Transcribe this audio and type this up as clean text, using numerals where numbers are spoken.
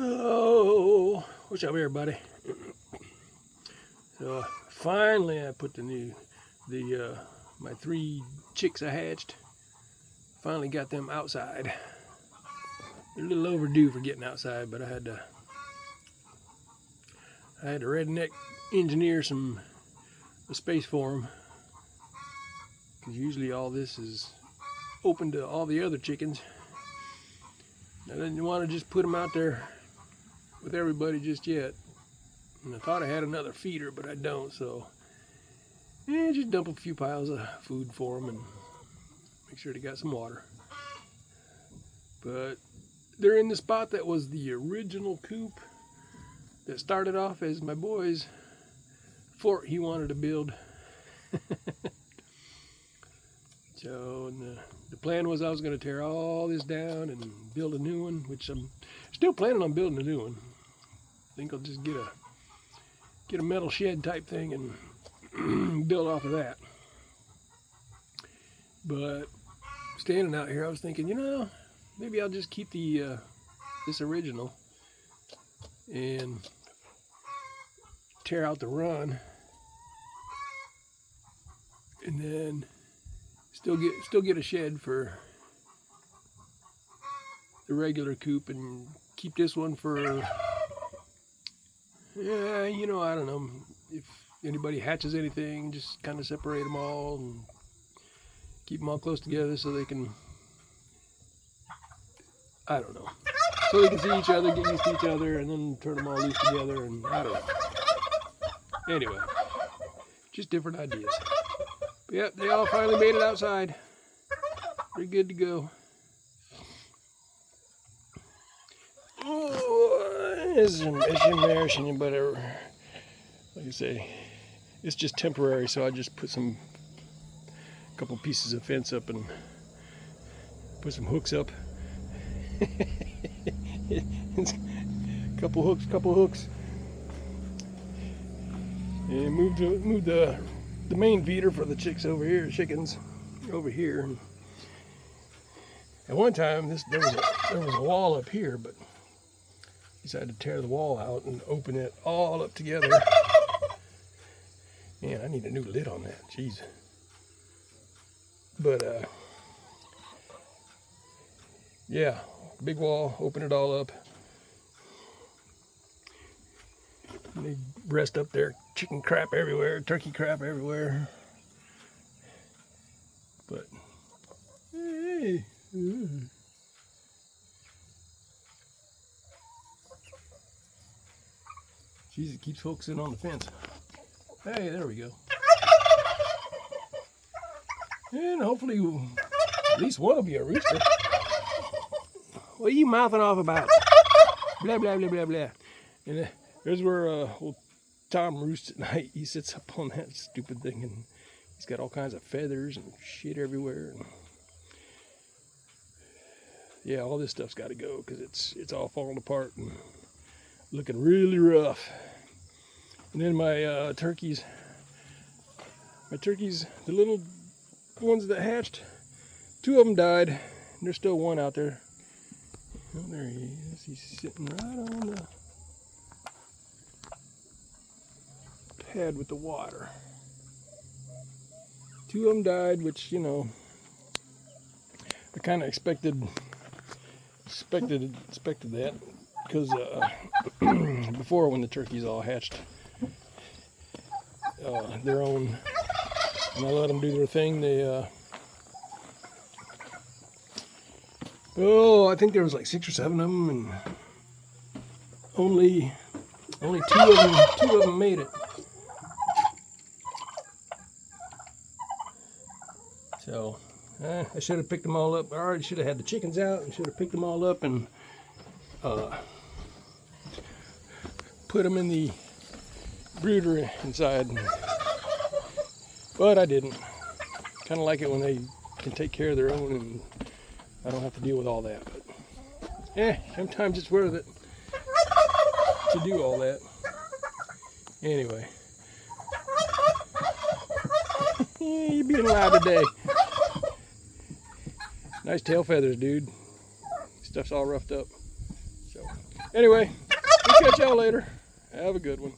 Oh, what's up, everybody? So finally, I put my 3 chicks I hatched. Finally got them outside. They're a little overdue for getting outside, but I had to redneck engineer a space for them, because usually all this is open to all the other chickens. I didn't want to just put them out there with everybody just yet. And I thought I had another feeder, but I don't, so just dump a few piles of food for them and make sure they got some water. But they're in the spot that was the original coop that started off as my boy's fort he wanted to build. So the plan was I was going to tear all this down and build a new one, which I'm still planning on building a new one. I think I'll just get a metal shed type thing and build off of that. But standing out here, I was thinking, maybe I'll just keep this original and tear out the run, and then still get a shed for the regular coop, and keep this one for I don't know if anybody hatches anything, just kind of separate them all and keep them all close together so they can, I don't know, so they can see each other, get used to each other, and then turn them all loose together, and I don't know. Anyway, just different ideas. But yep, they all finally made it outside. They're good to go. Oh, it's embarrassing, but like I say, it's just temporary, so I just put a couple pieces of fence up and put some hooks up. couple hooks, and moved the main feeder for the chickens over here. At one time, there was a wall up here, but decided to tear the wall out and open it all up together. Man, I need a new lid on that. Jeez. But yeah, big wall, open it all up. And they rest up there, chicken crap everywhere, turkey crap everywhere. But hey. Jeez, it keeps focusing on the fence. Hey, there we go. And hopefully at least one will be a rooster. What are you mouthing off about? Blah, blah, blah, blah, blah. And there's where old Tom roosts at night. He sits up on that stupid thing, and he's got all kinds of feathers and shit everywhere. And yeah, all this stuff's got to go because it's all falling apart and looking really rough. And then my turkeys, the little ones that hatched, 2 of them died, and there's still one out there. Oh, there he is. He's sitting right on the pad with the water. 2 of them died, which, I kind of expected that, because before, when the turkeys all hatched their own, and I let them do their thing, I think there was like 6 or 7 of them, and only 2 of them made it. So I should have picked them all up. I already should have had the chickens out and should have picked them all up and put them in the brooder inside. But I didn't. Kind of like it when they can take care of their own and I don't have to deal with all that. But sometimes it's worth it to do all that. Anyway. You're being loud today. Nice tail feathers, dude. Stuff's all roughed up. So Anyway, we'll catch y'all later. Have a good one.